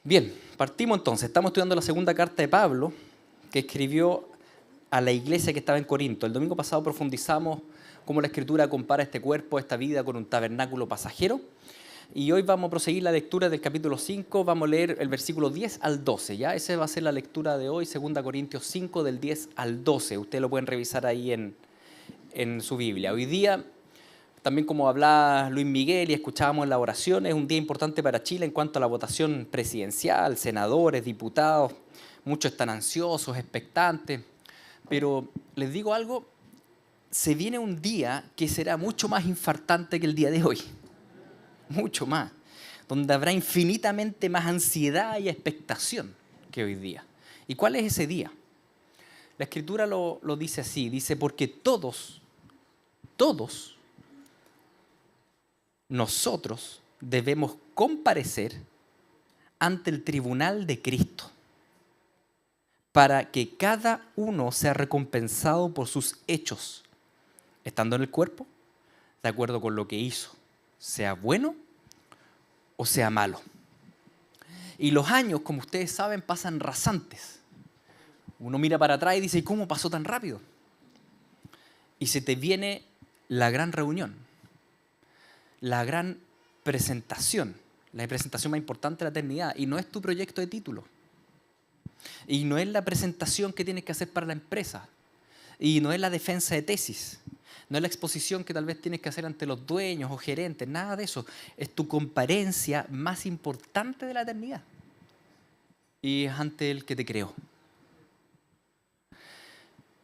Bien, partimos entonces. Estamos estudiando la segunda carta de Pablo, que escribió a la iglesia que estaba en Corinto. El domingo pasado profundizamos cómo la Escritura compara este cuerpo, esta vida, con un tabernáculo pasajero. Y hoy vamos a proseguir la lectura del capítulo 5, vamos a leer el versículo 10 al 12, ¿ya? Esa va a ser la lectura de hoy, 2 Corintios 5, del 10 al 12. Ustedes lo pueden revisar ahí en su Biblia. Hoy día, también como hablaba Luis Miguel y escuchábamos en la oración, es un día importante para Chile en cuanto a la votación presidencial, senadores, diputados. Muchos están ansiosos, expectantes, pero les digo algo, se viene un día que será mucho más infartante que el día de hoy. Mucho más, donde habrá infinitamente más ansiedad y expectación que hoy día. ¿Y cuál es ese día? La Escritura lo dice así, dice, porque todos nosotros debemos comparecer ante el tribunal de Cristo para que cada uno sea recompensado por sus hechos, estando en el cuerpo, de acuerdo con lo que hizo, sea bueno o sea malo. Y los años, como ustedes saben, pasan rasantes. Uno mira para atrás y dice, ¿cómo pasó tan rápido? Y se te viene la gran reunión, la gran presentación, la presentación más importante de la eternidad. Y no es tu proyecto de título. Y no es la presentación que tienes que hacer para la empresa. Y no es la defensa de tesis. No es la exposición que tal vez tienes que hacer ante los dueños o gerentes, nada de eso. Es tu comparencia más importante de la eternidad. Y es ante el que te creó.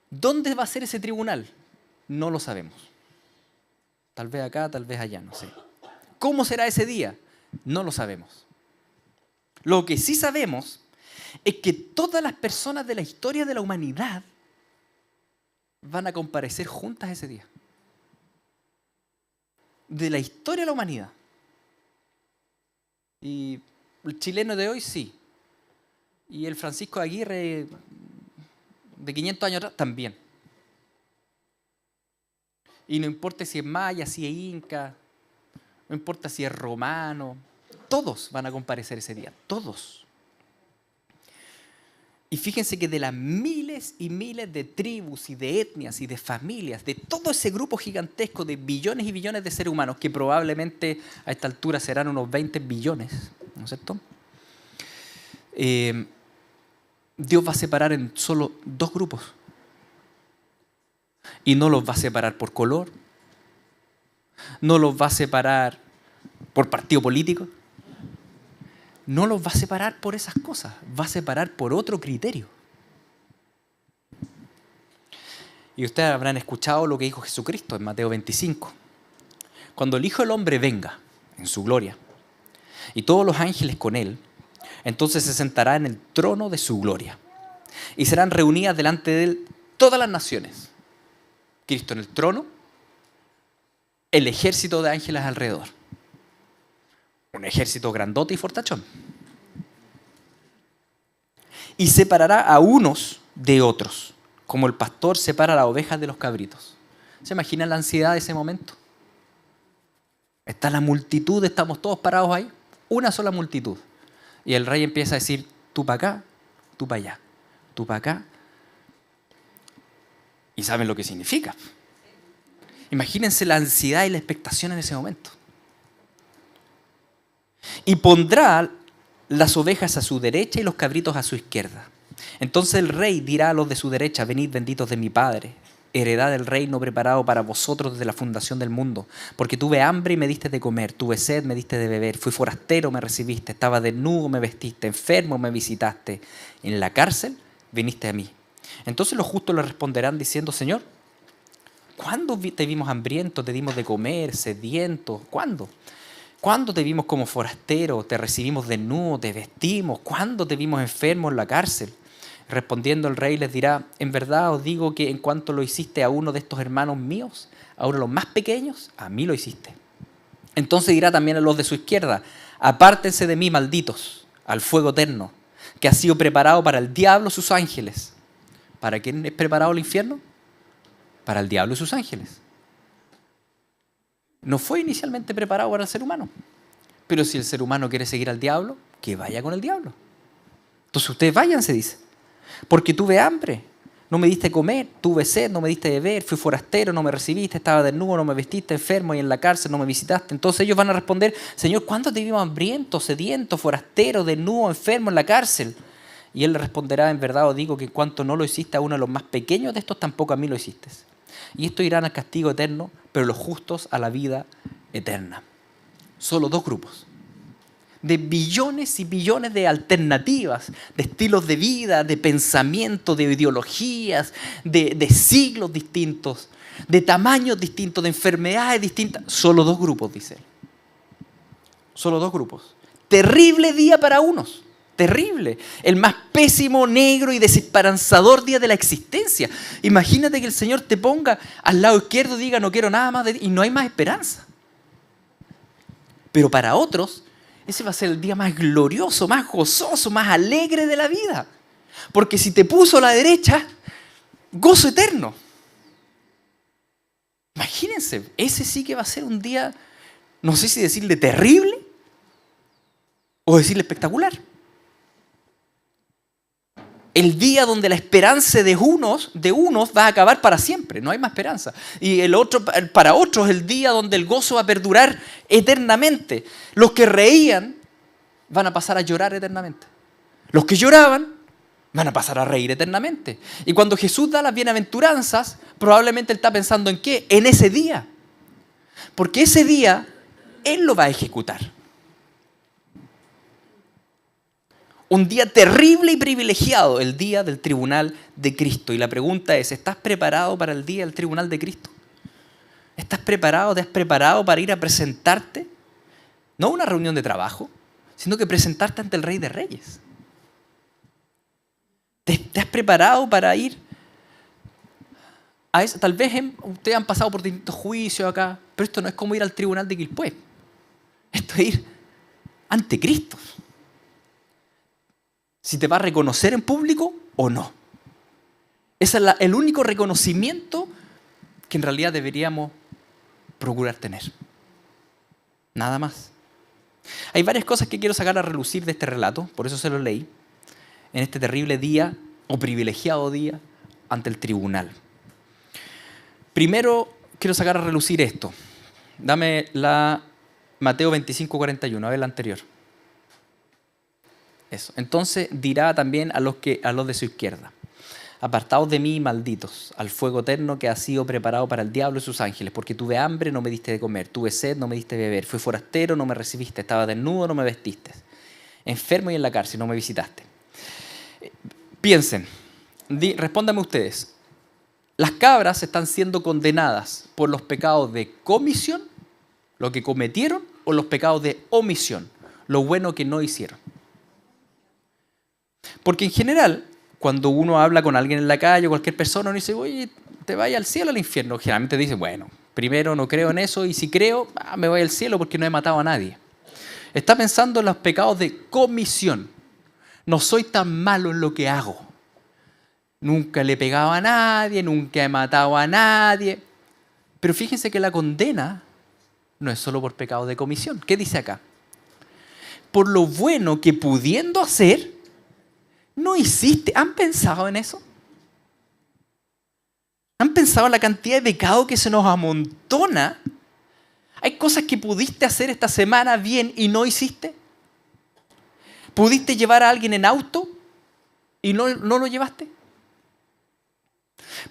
¿Dónde va a ser ese tribunal? No lo sabemos. Tal vez acá, tal vez allá, no sé. ¿Cómo será ese día? No lo sabemos. Lo que sí sabemos es que todas las personas de la historia de la humanidad van a comparecer juntas ese día. De la historia de la humanidad. Y el chileno de hoy sí. Y el Francisco de Aguirre de 500 años atrás también. Y no importa si es maya, si es inca, no importa si es romano, todos van a comparecer ese día, todos. Y fíjense que de las miles y miles de tribus y de etnias y de familias, de todo ese grupo gigantesco de billones y billones de seres humanos, que probablemente a esta altura serán unos 20 billones, ¿no es cierto? Dios va a separar en solo 2 grupos. Y no los va a separar por color, no los va a separar por partido político, no los va a separar por esas cosas, va a separar por otro criterio. Y ustedes habrán escuchado lo que dijo Jesucristo en Mateo 25. Cuando el Hijo del Hombre venga en su gloria y todos los ángeles con él, entonces se sentará en el trono de su gloria y serán reunidas delante de él todas las naciones. Cristo en el trono, el ejército de ángeles alrededor. Un ejército grandote y fortachón. Y separará a unos de otros, como el pastor separa a las ovejas de los cabritos. ¿Se imaginan la ansiedad de ese momento? Está la multitud, estamos todos parados ahí, una sola multitud. Y el rey empieza a decir, tú para acá, tú para allá, tú para acá. Y saben lo que significa. Imagínense la ansiedad y la expectación en ese momento. Y pondrá las ovejas a su derecha y los cabritos a su izquierda. Entonces el rey dirá a los de su derecha, venid benditos de mi Padre, heredad del reino preparado para vosotros desde la fundación del mundo. Porque tuve hambre y me diste de comer, tuve sed, me diste de beber, fui forastero, me recibiste, estaba desnudo, me vestiste, enfermo, me visitaste, en la cárcel viniste a mí. Entonces los justos le responderán diciendo, Señor, ¿cuándo te vimos hambriento, te dimos de comer, sediento? ¿Cuándo? ¿Cuándo te vimos como forastero, te recibimos desnudo, te vestimos? ¿Cuándo te vimos enfermo en la cárcel? Respondiendo el rey les dirá, en verdad os digo que en cuanto lo hiciste a uno de estos hermanos míos, a uno de los más pequeños, a mí lo hiciste. Entonces dirá también a los de su izquierda, apártense de mí, malditos, al fuego eterno, que ha sido preparado para el diablo y sus ángeles. ¿Para quién es preparado el infierno? Para el diablo y sus ángeles. No fue inicialmente preparado para el ser humano. Pero si el ser humano quiere seguir al diablo, que vaya con el diablo. Entonces ustedes váyanse, dice. Porque tuve hambre, no me diste comer, tuve sed, no me diste beber, fui forastero, no me recibiste, estaba desnudo, no me vestiste, enfermo y en la cárcel no me visitaste. Entonces ellos van a responder, Señor, ¿cuándo te vimos hambriento, sediento, forastero, desnudo, enfermo en la cárcel? Y él le responderá, en verdad os digo que en cuanto no lo hiciste a uno de los más pequeños de estos, tampoco a mí lo hiciste. Y estos irán al castigo eterno, pero los justos a la vida eterna. Solo dos grupos. De billones y billones de alternativas, de estilos de vida, de pensamiento, de ideologías, de siglos distintos, de tamaños distintos, de enfermedades distintas. Solo dos grupos, dice él. Solo dos grupos. Terrible día para unos. Terrible. El más pésimo, negro y desesperanzador día de la existencia. Imagínate que el Señor te ponga al lado izquierdo y diga, no quiero nada más y no hay más esperanza. Pero para otros, ese va a ser el día más glorioso, más gozoso, más alegre de la vida. Porque si te puso a la derecha, gozo eterno. Imagínense, ese sí que va a ser un día, no sé si decirle terrible o decirle espectacular. El día donde la esperanza de unos va a acabar para siempre, no hay más esperanza. Y para otros el día donde el gozo va a perdurar eternamente. Los que reían van a pasar a llorar eternamente. Los que lloraban van a pasar a reír eternamente. Y cuando Jesús da las bienaventuranzas, probablemente Él está pensando ¿en qué? En ese día. Porque ese día Él lo va a ejecutar. Un día terrible y privilegiado, el día del tribunal de Cristo. Y la pregunta es, ¿estás preparado para el día del tribunal de Cristo? ¿Estás preparado, te has preparado para ir a presentarte? No a una reunión de trabajo, sino que presentarte ante el Rey de Reyes. ¿Te has preparado para ir a eso? Tal vez ustedes han pasado por distintos juicios acá, pero esto no es como ir al tribunal de Quilpué. Esto es ir ante Cristo. Si te va a reconocer en público o no. Ese es el único reconocimiento que en realidad deberíamos procurar tener. Nada más. Hay varias cosas que quiero sacar a relucir de este relato, por eso se lo leí, en este terrible día o privilegiado día ante el tribunal. Primero quiero sacar a relucir esto. Dame la Mateo 25:41, a ver la anterior. Eso. Entonces dirá también a los de su izquierda, apartaos de mí, malditos, al fuego eterno que ha sido preparado para el diablo y sus ángeles, porque tuve hambre, no me diste de comer, tuve sed, no me diste de beber, fui forastero, no me recibiste, estaba desnudo, no me vestiste, enfermo y en la cárcel, no me visitaste. Piensen, respóndanme ustedes, las cabras están siendo condenadas por los pecados de comisión, lo que cometieron, o los pecados de omisión, lo bueno que no hicieron. Porque en general, cuando uno habla con alguien en la calle o cualquier persona, uno dice, oye, ¿te vaya al cielo o al infierno? Generalmente dice, bueno, primero no creo en eso y si creo, me voy al cielo porque no he matado a nadie. Está pensando en los pecados de comisión. No soy tan malo en lo que hago. Nunca le he pegado a nadie, nunca he matado a nadie. Pero fíjense que la condena no es solo por pecados de comisión. ¿Qué dice acá? Por lo bueno que pudiendo hacer, no hiciste. ¿Han pensado en eso? ¿Han pensado en la cantidad de pecado que se nos amontona? ¿Hay cosas que pudiste hacer esta semana bien y no hiciste? ¿Pudiste llevar a alguien en auto y no lo llevaste?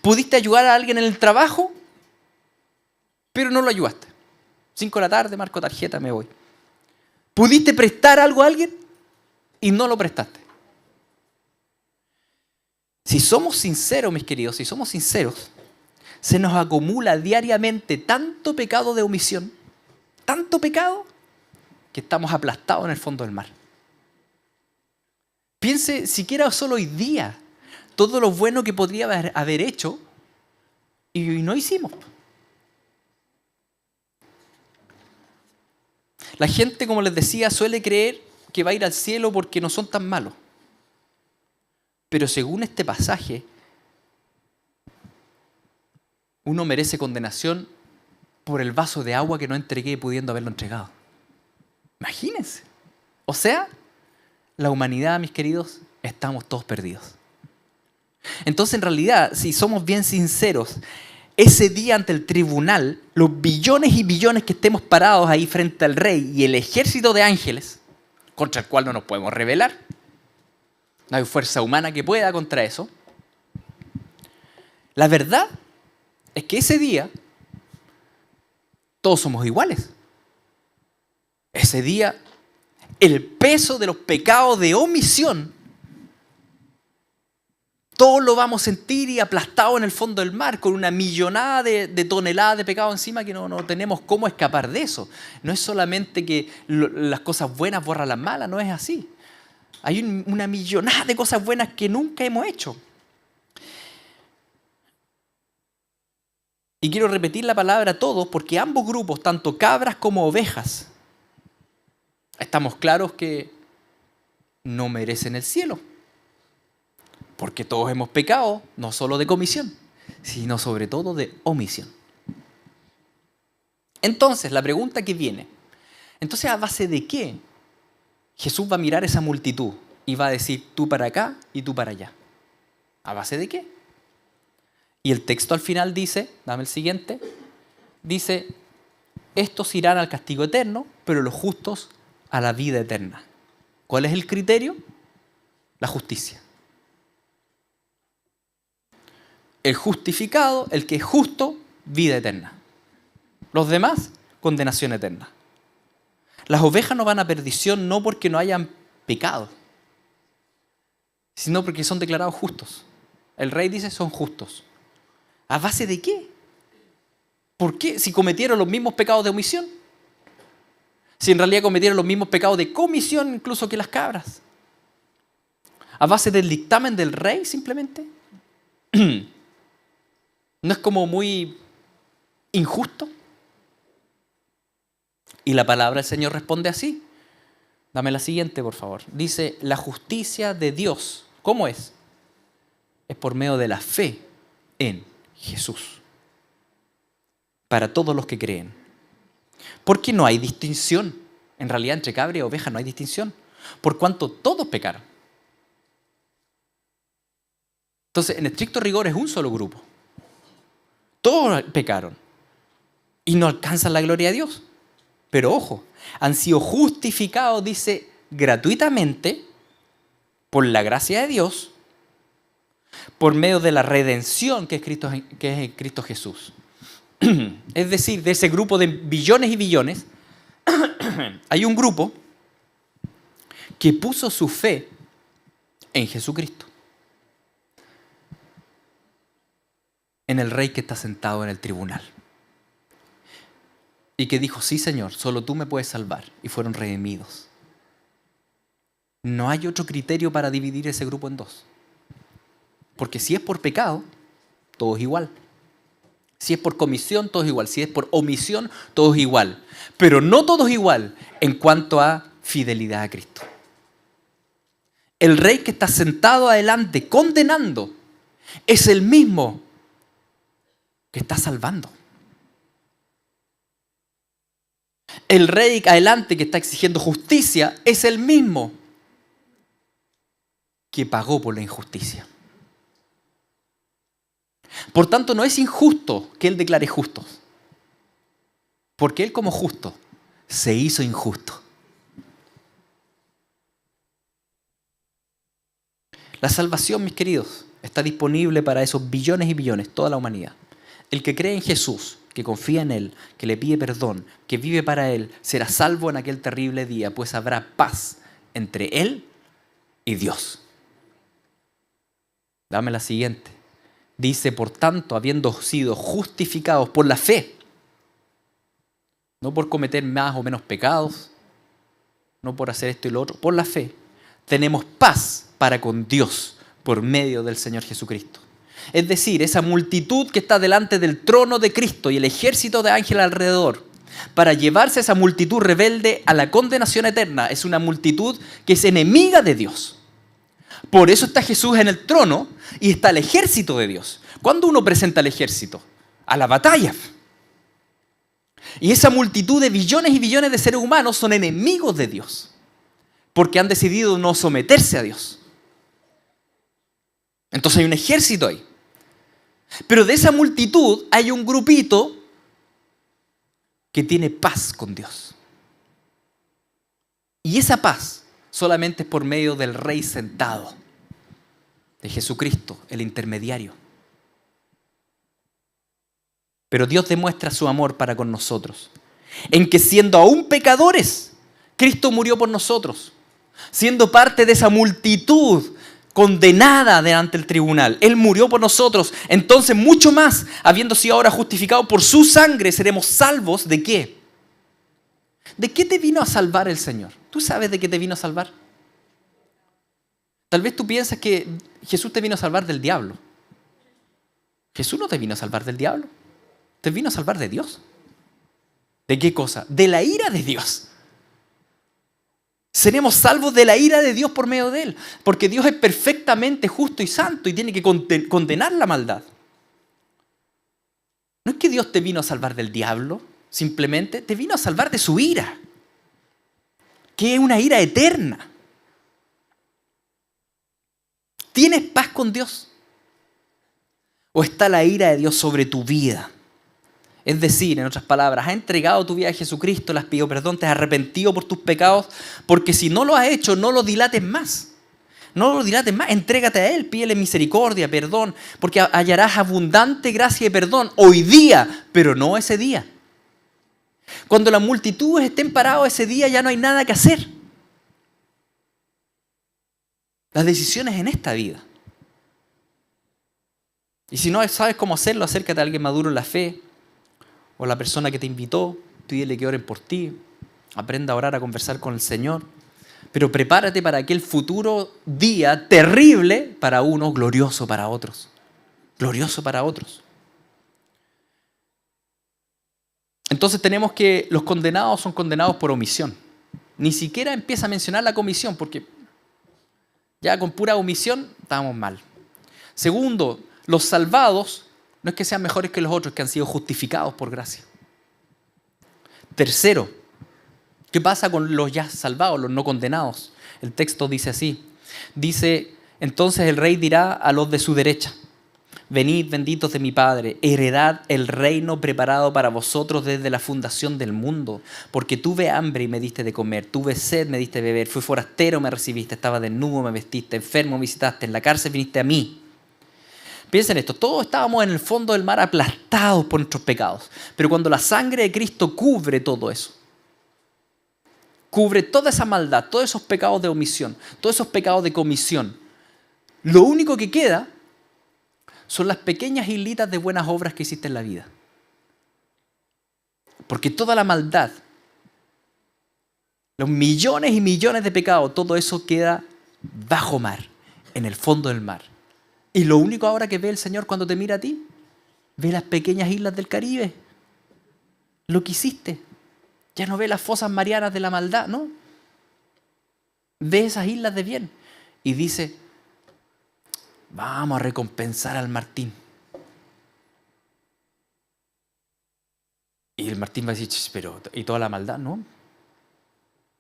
¿Pudiste ayudar a alguien en el trabajo, pero no lo ayudaste? 5 de la tarde, marco tarjeta, me voy. ¿Pudiste prestar algo a alguien y no lo prestaste? Si somos sinceros, mis queridos, si somos sinceros, se nos acumula diariamente tanto pecado de omisión, tanto pecado, que estamos aplastados en el fondo del mar. Piense siquiera solo hoy día, todo lo bueno que podría haber hecho y no hicimos. La gente, como les decía, suele creer que va a ir al cielo porque no son tan malos. Pero según este pasaje, uno merece condenación por el vaso de agua que no entregué pudiendo haberlo entregado. Imagínense. O sea, la humanidad, mis queridos, estamos todos perdidos. Entonces, en realidad, si somos bien sinceros, ese día ante el tribunal, los billones y billones que estemos parados ahí frente al rey y el ejército de ángeles, contra el cual no nos podemos rebelar, no hay fuerza humana que pueda contra eso. La verdad es que ese día todos somos iguales. Ese día el peso de los pecados de omisión, todos lo vamos a sentir y aplastado en el fondo del mar con una millonada de toneladas de pecado encima que no tenemos cómo escapar de eso. No es solamente que las cosas buenas borran las malas, no es así. Hay una millonada de cosas buenas que nunca hemos hecho. Y quiero repetir la palabra todos porque ambos grupos, tanto cabras como ovejas, estamos claros que no merecen el cielo. Porque todos hemos pecado, no solo de comisión, sino sobre todo de omisión. Entonces, la pregunta que viene, entonces, ¿a base de qué Jesús va a mirar esa multitud y va a decir tú para acá y tú para allá? ¿A base de qué? Y el texto al final dice, dame el siguiente, dice, estos irán al castigo eterno, pero los justos a la vida eterna. ¿Cuál es el criterio? La justicia. El justificado, el que es justo, vida eterna. Los demás, condenación eterna. Las ovejas no van a perdición no porque no hayan pecado, sino porque son declarados justos. El rey dice son justos. ¿A base de qué? ¿Por qué? Si cometieron los mismos pecados de omisión. Si en realidad cometieron los mismos pecados de comisión incluso que las cabras. ¿A base del dictamen del rey simplemente? ¿No es como muy injusto? Y la palabra del Señor responde así. Dame la siguiente, por favor. Dice, la justicia de Dios, ¿cómo es? Es por medio de la fe en Jesús. Para todos los que creen. Porque no hay distinción. En realidad, entre cabra y oveja no hay distinción. Por cuanto todos pecaron. Entonces, en estricto rigor es un solo grupo. Todos pecaron y no alcanzan la gloria de Dios. Pero ojo, han sido justificados, dice, gratuitamente por la gracia de Dios, por medio de la redención que es en Cristo Jesús. Es decir, de ese grupo de billones y billones, hay un grupo que puso su fe en Jesucristo. En el rey que está sentado en el tribunal. Y que dijo, sí Señor, solo tú me puedes salvar. Y fueron redimidos. No hay otro criterio para dividir ese grupo en dos. Porque si es por pecado, todo es igual. Si es por comisión, todo es igual. Si es por omisión, todo es igual. Pero no todo es igual en cuanto a fidelidad a Cristo. El rey que está sentado adelante condenando es el mismo que está salvando. El rey adelante que está exigiendo justicia es el mismo que pagó por la injusticia. Por tanto, no es injusto que él declare justos, porque él como justo se hizo injusto. La salvación, mis queridos, está disponible para esos billones y billones, toda la humanidad. El que cree en Jesús, que confía en Él, que le pide perdón, que vive para Él, será salvo en aquel terrible día, pues habrá paz entre Él y Dios. Dame la siguiente. Dice, por tanto, habiendo sido justificados por la fe, no por cometer más o menos pecados, no por hacer esto y lo otro, por la fe, tenemos paz para con Dios por medio del Señor Jesucristo. Es decir, esa multitud que está delante del trono de Cristo y el ejército de ángeles alrededor, para llevarse a esa multitud rebelde a la condenación eterna, es una multitud que es enemiga de Dios. Por eso está Jesús en el trono y está el ejército de Dios. ¿Cuándo uno presenta al ejército? A la batalla. Y esa multitud de billones y billones de seres humanos son enemigos de Dios. porque han decidido no someterse a Dios. Entonces hay un ejército ahí. Pero de esa multitud hay un grupito que tiene paz con Dios. Y esa paz solamente es por medio del Rey sentado, de Jesucristo, el intermediario. Pero Dios demuestra su amor para con nosotros, en que siendo aún pecadores, Cristo murió por nosotros, siendo parte de esa multitud condenada delante del tribunal. Él murió por nosotros. Entonces, mucho más, habiendo sido ahora justificados por su sangre, seremos salvos ¿de qué? ¿De qué te vino a salvar el Señor? ¿Tú sabes de qué te vino a salvar? Tal vez tú piensas que Jesús te vino a salvar del diablo. Jesús no te vino a salvar del diablo. Te vino a salvar de Dios. ¿De qué cosa? De la ira de Dios. Seremos salvos de la ira de Dios por medio de Él. Porque Dios es perfectamente justo y santo y tiene que condenar la maldad. No es que Dios te vino a salvar del diablo, simplemente te vino a salvar de su ira, que es una ira eterna. ¿Tienes paz con Dios? ¿O está la ira de Dios sobre tu vida? Es decir, en otras palabras, has entregado tu vida a Jesucristo, le has pedido perdón, te has arrepentido por tus pecados, porque si no lo has hecho, no lo dilates más. No lo dilates más, entrégate a Él, pídele misericordia, perdón, porque hallarás abundante gracia y perdón hoy día, pero no ese día. Cuando las multitudes estén parados ese día, ya no hay nada que hacer. Las decisiones en esta vida. Y si no sabes cómo hacerlo, acércate a alguien maduro en la fe, o la persona que te invitó, pídele que oren por ti, aprenda a orar, a conversar con el Señor, pero prepárate para aquel futuro día terrible para unos, glorioso para otros. Glorioso para otros. Entonces tenemos que los condenados son condenados por omisión. Ni siquiera empieza a mencionar la comisión, porque ya con pura omisión estamos mal. Segundo, los salvados no es que sean mejores que los otros, que han sido justificados por gracia. Tercero, ¿qué pasa con los ya salvados, los no condenados? El texto dice así. Dice, entonces el rey dirá a los de su derecha, venid benditos de mi Padre, heredad el reino preparado para vosotros desde la fundación del mundo. Porque tuve hambre y me diste de comer, tuve sed, me diste de beber, fui forastero, me recibiste, estaba desnudo, me vestiste, enfermo, me visitaste, en la cárcel viniste a mí. Piensen esto, todos estábamos en el fondo del mar aplastados por nuestros pecados. Pero cuando la sangre de Cristo cubre todo eso, cubre toda esa maldad, todos esos pecados de omisión, todos esos pecados de comisión, lo único que queda son las pequeñas islitas de buenas obras que hiciste en la vida. Porque toda la maldad, los millones y millones de pecados, todo eso queda bajo mar, en el fondo del mar. Y lo único ahora que ve el Señor cuando te mira a ti, ve las pequeñas islas del Caribe. Lo que hiciste. Ya no ve las fosas marianas de la maldad, ¿no? Ve esas islas de bien. Y dice, vamos a recompensar al Martín. Y el Martín va a decir, pero ¿y toda la maldad? No.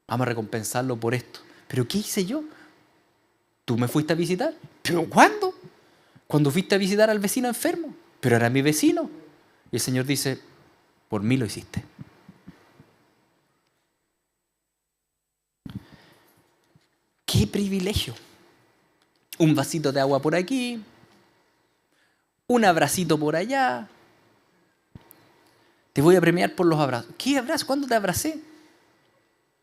Vamos a recompensarlo por esto. ¿Pero qué hice yo? ¿Tú me fuiste a visitar? ¿Pero cuándo? Cuando fuiste a visitar al vecino enfermo, pero era mi vecino. Y el Señor dice, por mí lo hiciste. ¡Qué privilegio! Un vasito de agua por aquí, un abracito por allá. Te voy a premiar por los abrazos. ¿Qué abrazo? ¿Cuándo te abracé?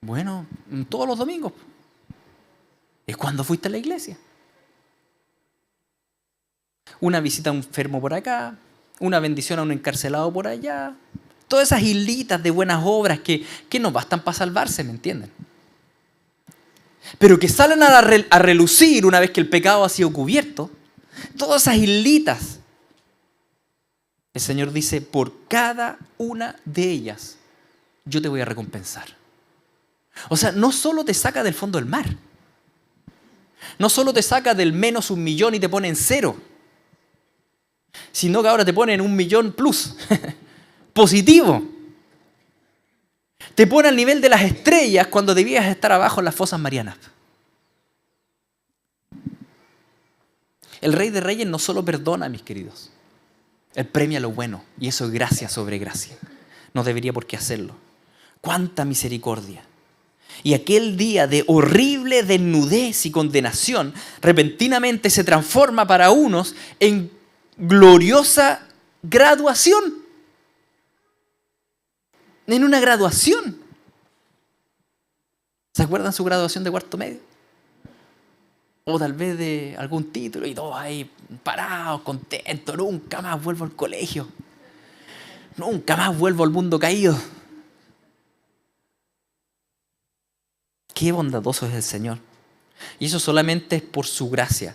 Bueno, todos los domingos. Es cuando fuiste a la iglesia. Una visita a un enfermo por acá, una bendición a un encarcelado por allá. Todas esas islitas de buenas obras que no bastan para salvarse, ¿me entienden? Pero que salen a relucir una vez que el pecado ha sido cubierto. Todas esas islitas. El Señor dice, por cada una de ellas yo te voy a recompensar. O sea, no solo te saca del fondo del mar. No solo te saca del menos 1.000.000 y te pone en 0. Sino que ahora te ponen 1.000.000 plus, positivo. Te pone al nivel de las estrellas cuando debías estar abajo en las fosas marianas. El Rey de Reyes no solo perdona, mis queridos. Él premia lo bueno. Y eso es gracia sobre gracia. No debería por qué hacerlo. ¡Cuánta misericordia! Y aquel día de horrible desnudez y condenación, repentinamente se transforma para unos en gloriosa graduación. En una graduación. ¿Se acuerdan su graduación de cuarto medio? O tal vez de algún título y todos ahí parados, contentos. Nunca más vuelvo al colegio. Nunca más vuelvo al mundo caído. Qué bondadoso es el Señor. Y eso solamente es por su gracia.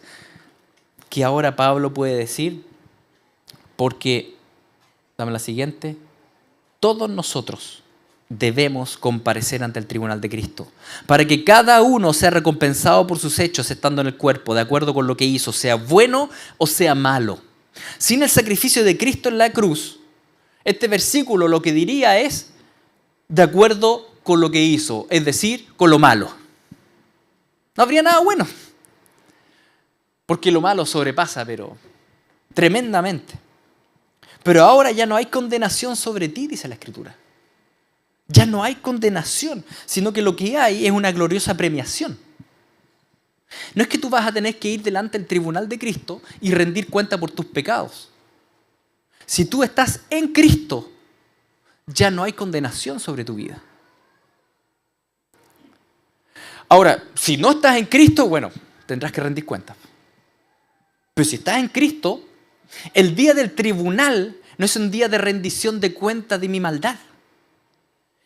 Que ahora Pablo puede decir, porque, dame la siguiente, todos nosotros debemos comparecer ante el tribunal de Cristo, para que cada uno sea recompensado por sus hechos estando en el cuerpo, de acuerdo con lo que hizo, sea bueno o sea malo. Sin el sacrificio de Cristo en la cruz, este versículo lo que diría es, de acuerdo con lo que hizo, es decir, con lo malo. No habría nada bueno, porque lo malo sobrepasa, pero tremendamente. Pero ahora ya no hay condenación sobre ti, dice la Escritura. Ya no hay condenación, sino que lo que hay es una gloriosa premiación. No es que tú vas a tener que ir delante del tribunal de Cristo y rendir cuenta por tus pecados. Si tú estás en Cristo, ya no hay condenación sobre tu vida. Ahora, si no estás en Cristo, bueno, tendrás que rendir cuentas. Pero si estás en Cristo, el día del tribunal no es un día de rendición de cuentas de mi maldad.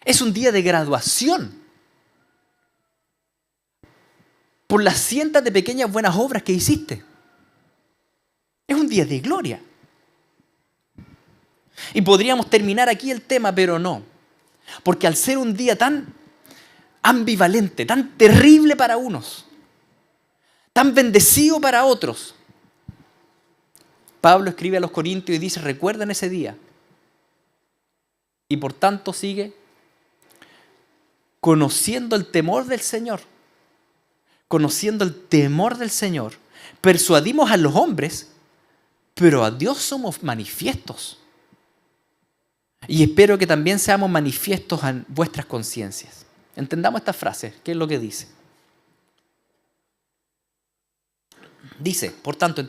Es un día de graduación por las cientos de pequeñas buenas obras que hiciste. Es un día de gloria. Y podríamos terminar aquí el tema, pero no. Porque al ser un día tan ambivalente, tan terrible para unos, tan bendecido para otros, Pablo escribe a los Corintios y dice, recuerden ese día. Y por tanto sigue, conociendo el temor del Señor, persuadimos a los hombres, pero a Dios somos manifiestos. Y espero que también seamos manifiestos en vuestras conciencias. Entendamos esta frase, ¿qué es lo que dice? Dice, por tanto,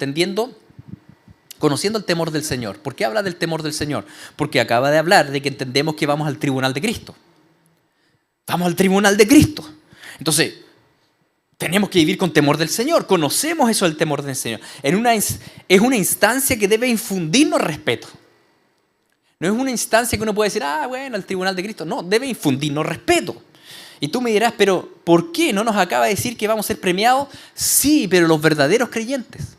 conociendo el temor del Señor. ¿Por qué habla del temor del Señor? Porque acaba de hablar de que entendemos que vamos al tribunal de Cristo. Vamos al tribunal de Cristo. Entonces, tenemos que vivir con temor del Señor. Conocemos eso del temor del Señor. Es una instancia que debe infundirnos respeto. No es una instancia que uno puede decir, bueno, el tribunal de Cristo. No, debe infundirnos respeto. Y tú me dirás, pero ¿por qué no nos acaba de decir que vamos a ser premiados? Sí, pero los verdaderos creyentes.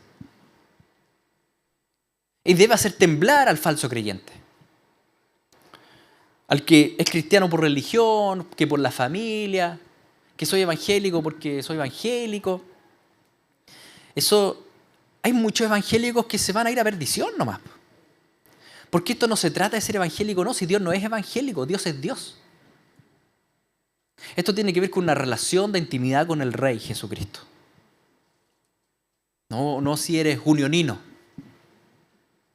Y debe hacer temblar al falso creyente. Al que es cristiano por religión, que por la familia, que soy evangélico porque soy evangélico. Hay muchos evangélicos que se van a ir a perdición nomás. Porque esto no se trata de ser evangélico, no. Si Dios no es evangélico, Dios es Dios. Esto tiene que ver con una relación de intimidad con el Rey Jesucristo. No si eres unionino.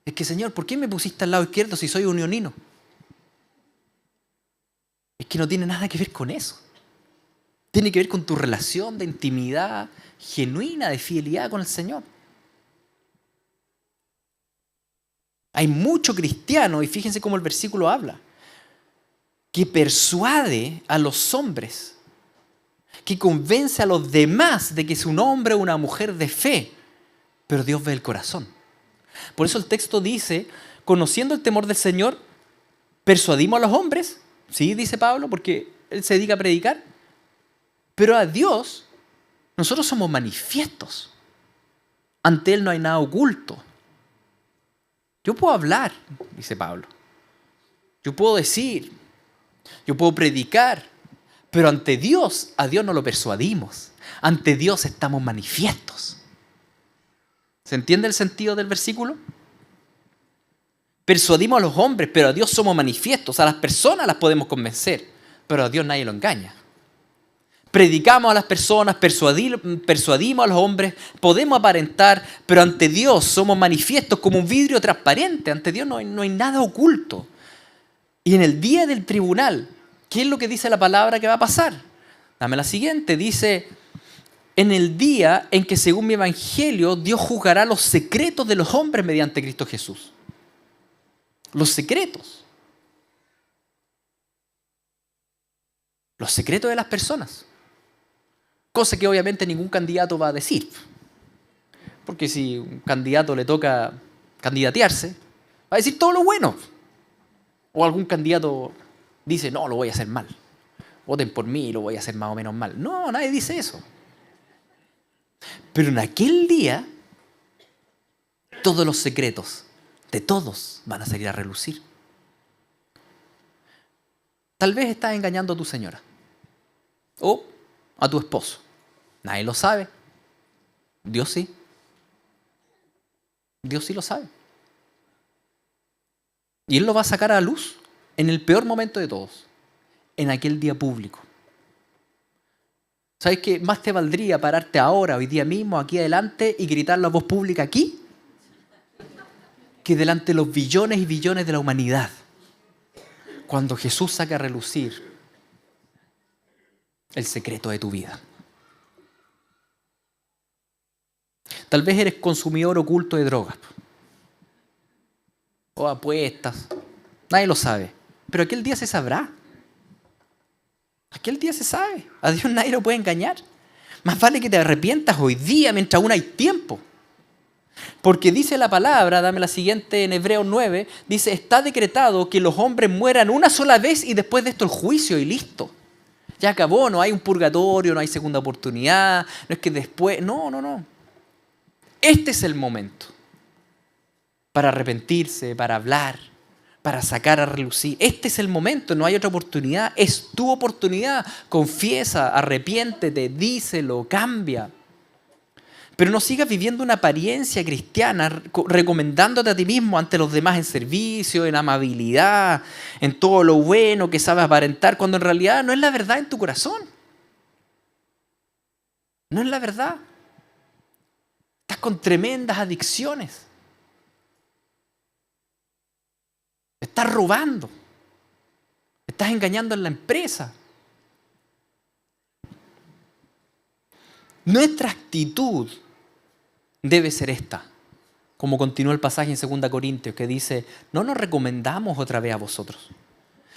Es que, Señor, ¿por qué me pusiste al lado izquierdo si soy unionino? Es que no tiene nada que ver con eso. Tiene que ver con tu relación de intimidad genuina, de fidelidad con el Señor. Hay mucho cristiano, y fíjense cómo el versículo habla, que persuade a los hombres, que convence a los demás de que es un hombre o una mujer de fe, pero Dios ve el corazón. Por eso el texto dice, conociendo el temor del Señor, persuadimos a los hombres, sí, dice Pablo, porque él se dedica a predicar, pero a Dios nosotros somos manifiestos. Ante Él no hay nada oculto. Yo puedo hablar, dice Pablo. Yo puedo decir, yo puedo predicar, pero ante Dios, a Dios no lo persuadimos. Ante Dios estamos manifiestos. ¿Se entiende el sentido del versículo? Persuadimos a los hombres, pero a Dios somos manifiestos. A las personas las podemos convencer. pero a Dios nadie lo engaña. Predicamos a las personas, persuadimos a los hombres, podemos aparentar, pero ante Dios somos manifiestos como un vidrio transparente. Ante Dios no hay nada oculto. Y en el día del tribunal, ¿qué es lo que dice la palabra que va a pasar? Dame la siguiente, dice, en el día en que según mi evangelio Dios juzgará los secretos de los hombres mediante Cristo Jesús. Los secretos. Los secretos de las personas. Cosa que obviamente ningún candidato va a decir. Porque si un candidato le toca candidatearse, va a decir todo lo bueno. O algún candidato dice, no, lo voy a hacer mal. Voten por mí y lo voy a hacer más o menos mal. No, nadie dice eso. Pero en aquel día, todos los secretos de todos van a salir a relucir. Tal vez estás engañando a tu señora. O a tu esposo. Nadie lo sabe. Dios sí. Dios sí lo sabe. Y Él lo va a sacar a la luz en el peor momento de todos. En aquel día público. ¿Sabes qué? Más te valdría pararte ahora, hoy día mismo, aquí adelante y gritar la voz pública aquí, que delante de los billones y billones de la humanidad. Cuando Jesús saca a relucir el secreto de tu vida. Tal vez eres consumidor oculto de drogas o apuestas. Nadie lo sabe. Pero aquel día se sabrá. Aquel día se sabe. A Dios nadie lo puede engañar. Más vale que te arrepientas hoy día mientras aún hay tiempo. Porque dice la palabra, dame la siguiente en Hebreos 9, dice, está decretado que los hombres mueran una sola vez y después de esto el juicio y listo. Ya acabó, no hay un purgatorio, no hay segunda oportunidad, no es que después, no. Este es el momento para arrepentirse, para hablar, para sacar a relucir. Este es el momento, no hay otra oportunidad, es tu oportunidad. Confiesa, arrepiéntete, díselo, cambia. Pero no sigas viviendo una apariencia cristiana, recomendándote a ti mismo ante los demás en servicio, en amabilidad, en todo lo bueno que sabes aparentar, cuando en realidad no es la verdad en tu corazón. No es la verdad. Estás con tremendas adicciones. Estás robando. Estás engañando en la empresa. Nuestra actitud debe ser esta, como continúa el pasaje en 2 Corintios, que dice, no nos recomendamos otra vez a vosotros,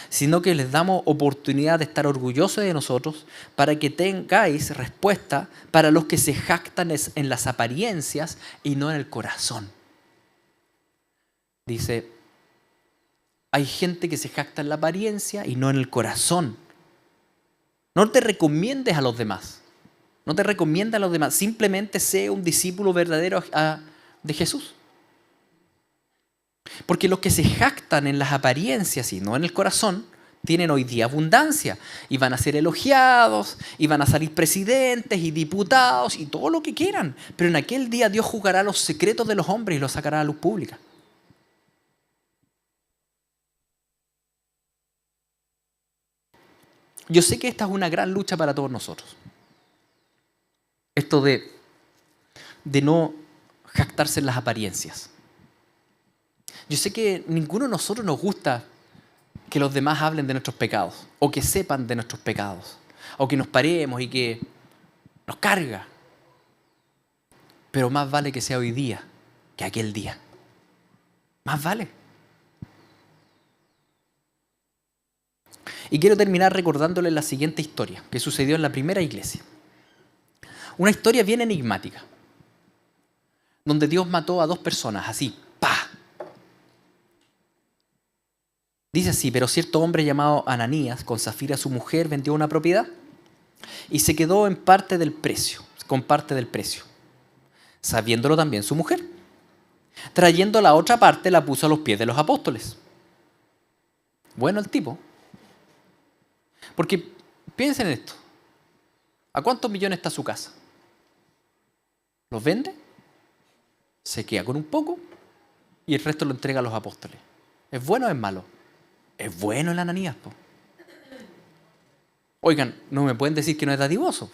sino que les damos oportunidad de estar orgullosos de nosotros para que tengáis respuesta para los que se jactan en las apariencias y no en el corazón. Dice, hay gente que se jacta en la apariencia y no en el corazón. No te recomiendes a los demás. No te recomienda a los demás. Simplemente sé un discípulo verdadero de Jesús. Porque los que se jactan en las apariencias y no en el corazón, tienen hoy día abundancia. Y van a ser elogiados, y van a salir presidentes y diputados y todo lo que quieran. Pero en aquel día Dios juzgará los secretos de los hombres y los sacará a la luz pública. Yo sé que esta es una gran lucha para todos nosotros. Esto de no jactarse en las apariencias. Yo sé que ninguno de nosotros nos gusta que los demás hablen de nuestros pecados, o que sepan de nuestros pecados, o que nos paremos y que nos carga. Pero más vale que sea hoy día que aquel día. Más vale. Y quiero terminar recordándoles la siguiente historia que sucedió en la primera iglesia. Una historia bien enigmática, donde Dios mató a 2 personas, así, ¡pa! Dice así, pero cierto hombre llamado Ananías, con Zafira su mujer, vendió una propiedad y se quedó con parte del precio, sabiéndolo también su mujer. Trayendo la otra parte, la puso a los pies de los apóstoles. Bueno el tipo. Porque piensen en esto. ¿A cuántos millones está su casa? ¿Los vende? Se queda con un poco y el resto lo entrega a los apóstoles. ¿Es bueno o es malo? Es bueno el Ananías, po. Oigan, no me pueden decir que no es dadivoso.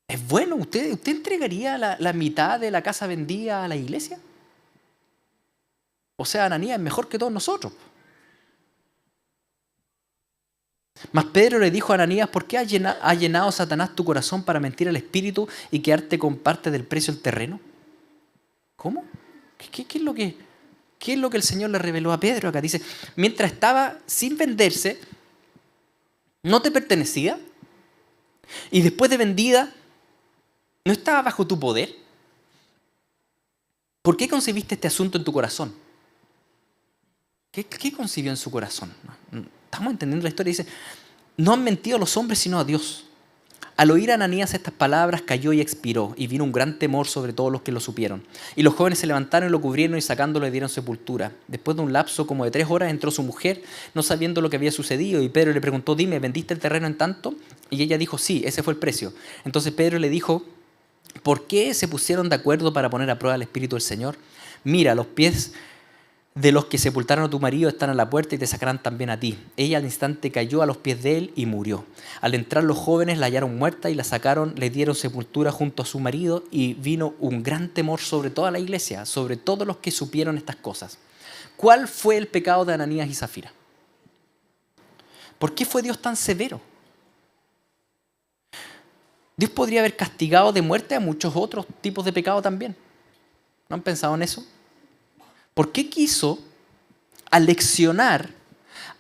¿Es bueno? ¿Usted entregaría la mitad de la casa vendida a la iglesia? O sea, Ananías es mejor que todos nosotros. Mas Pedro le dijo a Ananías: ¿por qué ha llenado Satanás tu corazón para mentir al Espíritu y quedarte con parte del precio del terreno? ¿Cómo? ¿Qué es lo que el Señor le reveló a Pedro acá? Dice, mientras estaba sin venderse, ¿no te pertenecía? Y después de vendida, ¿no estaba bajo tu poder? ¿Por qué concebiste este asunto en tu corazón? ¿Qué concibió en su corazón? Estamos entendiendo la historia. Dice, no han mentido a los hombres sino a Dios. Al oír a Ananías estas palabras, cayó y expiró, y vino un gran temor sobre todos los que lo supieron. Y los jóvenes se levantaron y lo cubrieron, y sacándolo le dieron sepultura. Después de un lapso como de 3 horas entró su mujer, no sabiendo lo que había sucedido, y Pedro le preguntó, dime, ¿vendiste el terreno en tanto? Y ella dijo, sí, ese fue el precio. Entonces Pedro le dijo, ¿por qué se pusieron de acuerdo para poner a prueba el Espíritu del Señor? Mira, los pies de los que sepultaron a tu marido están a la puerta y te sacarán también a ti. Ella al instante cayó a los pies de él y murió. Al entrar los jóvenes la hallaron muerta y la sacaron, le dieron sepultura junto a su marido, y vino un gran temor sobre toda la iglesia, sobre todos los que supieron estas cosas. ¿Cuál fue el pecado de Ananías y Zafira? ¿Por qué fue Dios tan severo? Dios podría haber castigado de muerte a muchos otros tipos de pecado también. ¿No han pensado en eso? ¿Por qué quiso aleccionar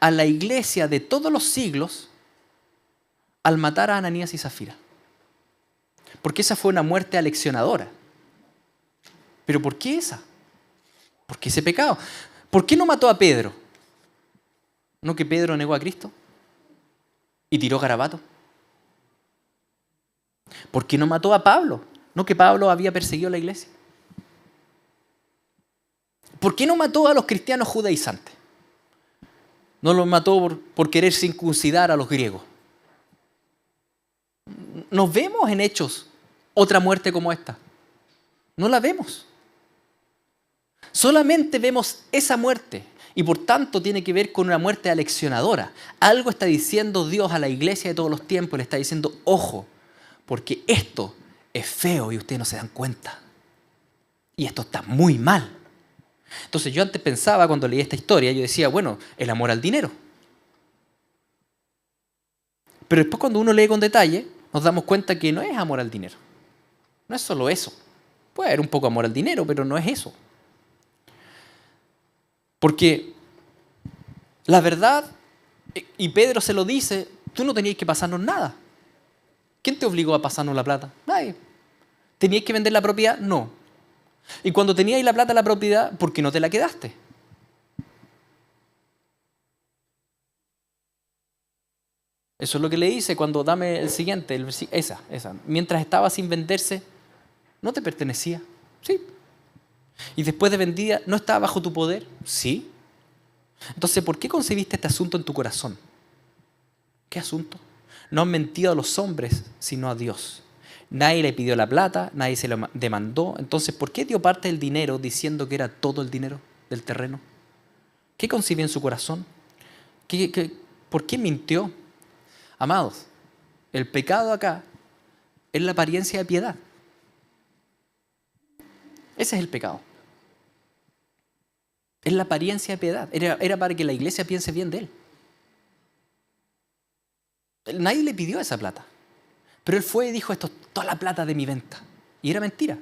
a la iglesia de todos los siglos al matar a Ananías y Zafira? Porque esa fue una muerte aleccionadora. ¿Pero por qué esa? ¿Por qué ese pecado? ¿Por qué no mató a Pedro? ¿No que Pedro negó a Cristo y tiró garabato? ¿Por qué no mató a Pablo? ¿No que Pablo había perseguido a la iglesia? ¿Por qué no mató a los cristianos judaizantes? No los mató por querer circuncidar a los griegos. ¿Nos vemos en Hechos otra muerte como esta? No la vemos. Solamente vemos esa muerte, y por tanto tiene que ver con una muerte aleccionadora. Algo está diciendo Dios a la iglesia de todos los tiempos, le está diciendo, ojo, porque esto es feo y ustedes no se dan cuenta. Y esto está muy mal. Entonces yo antes pensaba, cuando leí esta historia, yo decía, bueno, el amor al dinero. Pero después cuando uno lee con detalle, nos damos cuenta que no es amor al dinero. No es solo eso. Puede haber un poco amor al dinero, pero no es eso. Porque la verdad, y Pedro se lo dice, tú no tenías que pasarnos nada. ¿Quién te obligó a pasarnos la plata? Nadie. ¿Tenías que vender la propiedad? No. Y cuando teníais la plata, la propiedad, ¿por qué no te la quedaste? Eso es lo que le dice cuando dame el siguiente, esa. Mientras estaba sin venderse, no te pertenecía. Sí. Y después de vendida, ¿no estaba bajo tu poder? Sí. Entonces, ¿por qué concebiste este asunto en tu corazón? ¿Qué asunto? No han mentido a los hombres, sino a Dios. Nadie le pidió la plata, nadie se lo demandó. Entonces, ¿por qué dio parte del dinero diciendo que era todo el dinero del terreno? ¿Qué concibió en su corazón? ¿Por qué mintió? Amados, el pecado acá es la apariencia de piedad. Ese es el pecado. Es la apariencia de piedad. Era para que la iglesia piense bien de él. Nadie le pidió esa plata. Pero él fue y dijo, esto es toda la plata de mi venta. Y era mentira.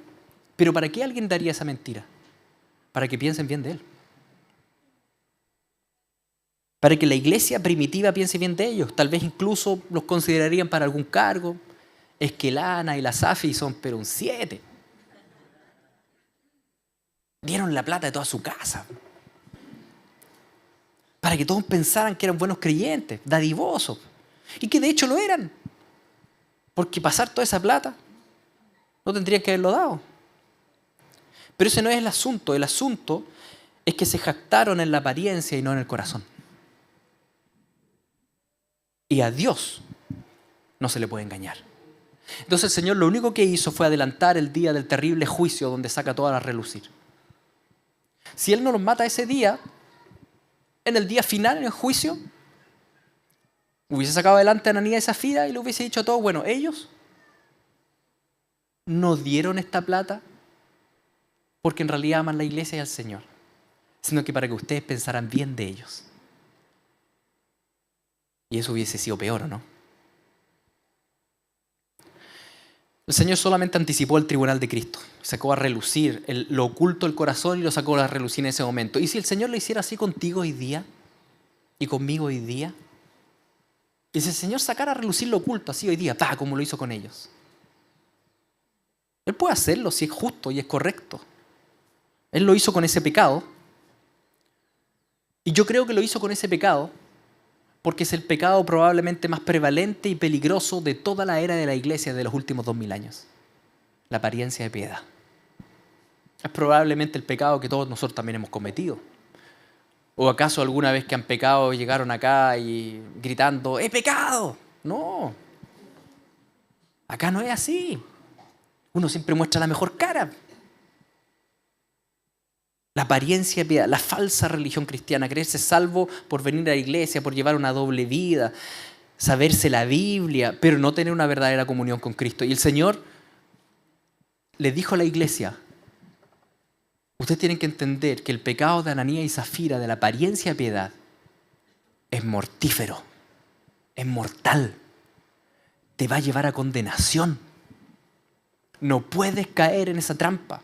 ¿Pero para qué alguien daría esa mentira? Para que piensen bien de él. Para que la iglesia primitiva piense bien de ellos. Tal vez incluso los considerarían para algún cargo. Es que la Ana y la Safi son pero un 7. Dieron la plata de toda su casa. Para que todos pensaran que eran buenos creyentes, dadivosos. Y que de hecho lo eran. Porque pasar toda esa plata no tendrían que haberlo dado. Pero ese no es el asunto. El asunto es que se jactaron en la apariencia y no en el corazón. Y a Dios no se le puede engañar. Entonces el Señor lo único que hizo fue adelantar el día del terrible juicio donde saca todas a relucir. Si Él no los mata ese día, en el día final, en el juicio, Hubiese sacado adelante a Ananías y Zafira y le hubiese dicho a todos, bueno, ellos no dieron esta plata porque en realidad aman la iglesia y al Señor, sino que para que ustedes pensaran bien de ellos. Y eso hubiese sido peor, ¿o no? El Señor solamente anticipó el tribunal de Cristo. Sacó a relucir lo oculto del corazón y lo sacó a relucir en ese momento. ¿Y si el Señor lo hiciera así contigo hoy día y conmigo hoy día? Y si el Señor sacara a relucir lo oculto así hoy día, como lo hizo con ellos. Él puede hacerlo si es justo y es correcto. Él lo hizo con ese pecado. Y yo creo que lo hizo con ese pecado porque es el pecado probablemente más prevalente y peligroso de toda la era de la iglesia de los últimos 2000 años. La apariencia de piedad. Es probablemente el pecado que todos nosotros también hemos cometido. ¿O acaso alguna vez que han pecado llegaron acá y gritando, ¡he pecado! No. Acá no es así. Uno siempre muestra la mejor cara. La apariencia de piedad, la falsa religión cristiana, creerse salvo por venir a la iglesia, por llevar una doble vida, saberse la Biblia, pero no tener una verdadera comunión con Cristo. Y el Señor le dijo a la iglesia, ustedes tienen que entender que el pecado de Ananías y Zafira, de la apariencia de piedad, es mortífero, es mortal, te va a llevar a condenación. No puedes caer en esa trampa.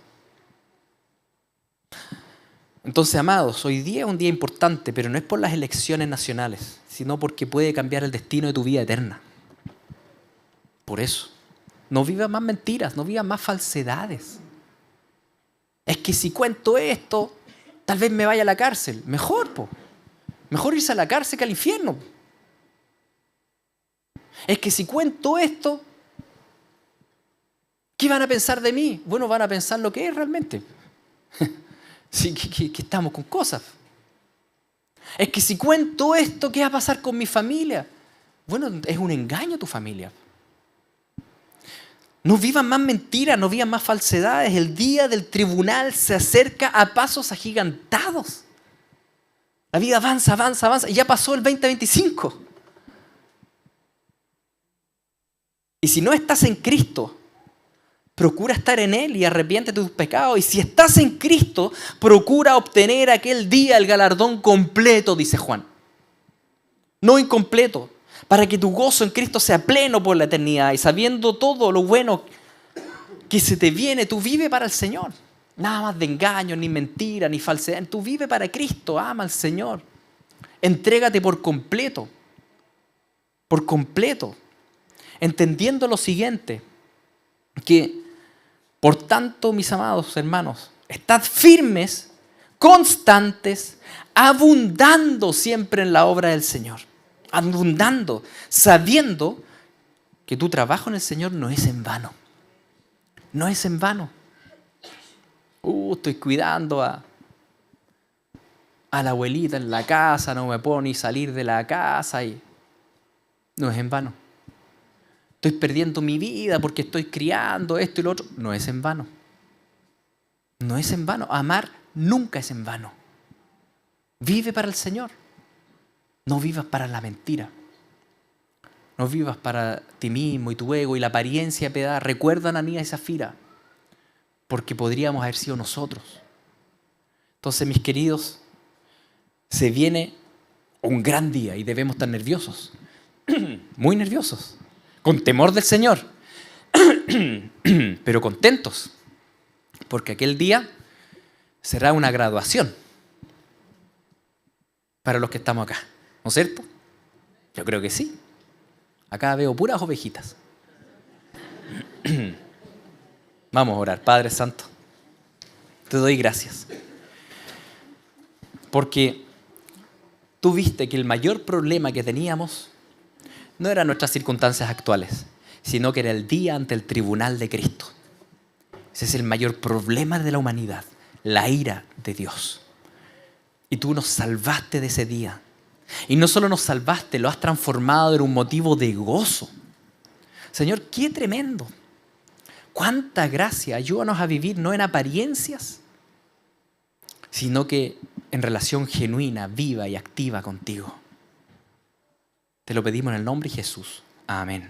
Entonces, amados, hoy día es un día importante, pero no es por las elecciones nacionales, sino porque puede cambiar el destino de tu vida eterna. Por eso, no vivas más mentiras, no vivas más falsedades. Es que si cuento esto, tal vez me vaya a la cárcel. Mejor irse a la cárcel que al infierno. Es que si cuento esto, ¿qué van a pensar de mí? Bueno, van a pensar lo que es realmente. Sí, que estamos con cosas. Es que si cuento esto, ¿qué va a pasar con mi familia? Bueno, es un engaño tu familia. No vivan más mentiras, no vivan más falsedades. El día del tribunal se acerca a pasos agigantados. La vida avanza, avanza, avanza. Y ya pasó el 2025. Y si no estás en Cristo, procura estar en Él y arrepiéntete de tus pecados. Y si estás en Cristo, procura obtener aquel día el galardón completo, dice Juan. No incompleto. Para que tu gozo en Cristo sea pleno por la eternidad. Y sabiendo todo lo bueno que se te viene, tú vive para el Señor. Nada más de engaño, ni mentira, ni falsedad. Tú vive para Cristo, ama al Señor. Entrégate por completo. Por completo. Entendiendo lo siguiente. Que por tanto, mis amados hermanos, estad firmes, constantes, abundando siempre en la obra del Señor. Abundando, sabiendo que tu trabajo en el Señor no es en vano. No es en vano. Estoy cuidando a la abuelita en la casa, no me puedo ni salir de la casa y no es en vano. Estoy perdiendo mi vida porque estoy criando esto y lo otro. No es en vano. No es en vano. Amar nunca es en vano. Vive para el Señor. No vivas para la mentira. No vivas para ti mismo y tu ego y la apariencia de piedad. Recuerda a Ananías y Zafira, porque podríamos haber sido nosotros. Entonces, mis queridos, se viene un gran día y debemos estar nerviosos. Muy nerviosos. Con temor del Señor, pero contentos, porque aquel día será una graduación para los que estamos acá, ¿no es cierto? Yo creo que sí. Acá veo puras ovejitas. Vamos a orar. Padre Santo, te doy gracias, porque tú viste que el mayor problema que teníamos no eran nuestras circunstancias actuales, sino que era el día ante el tribunal de Cristo. Ese es el mayor problema de la humanidad, la ira de Dios. Y tú nos salvaste de ese día. Y no solo nos salvaste, lo has transformado en un motivo de gozo. Señor, qué tremendo. Cuánta gracia. Ayúdanos a vivir no en apariencias, sino que en relación genuina, viva y activa contigo. Te lo pedimos en el nombre de Jesús. Amén.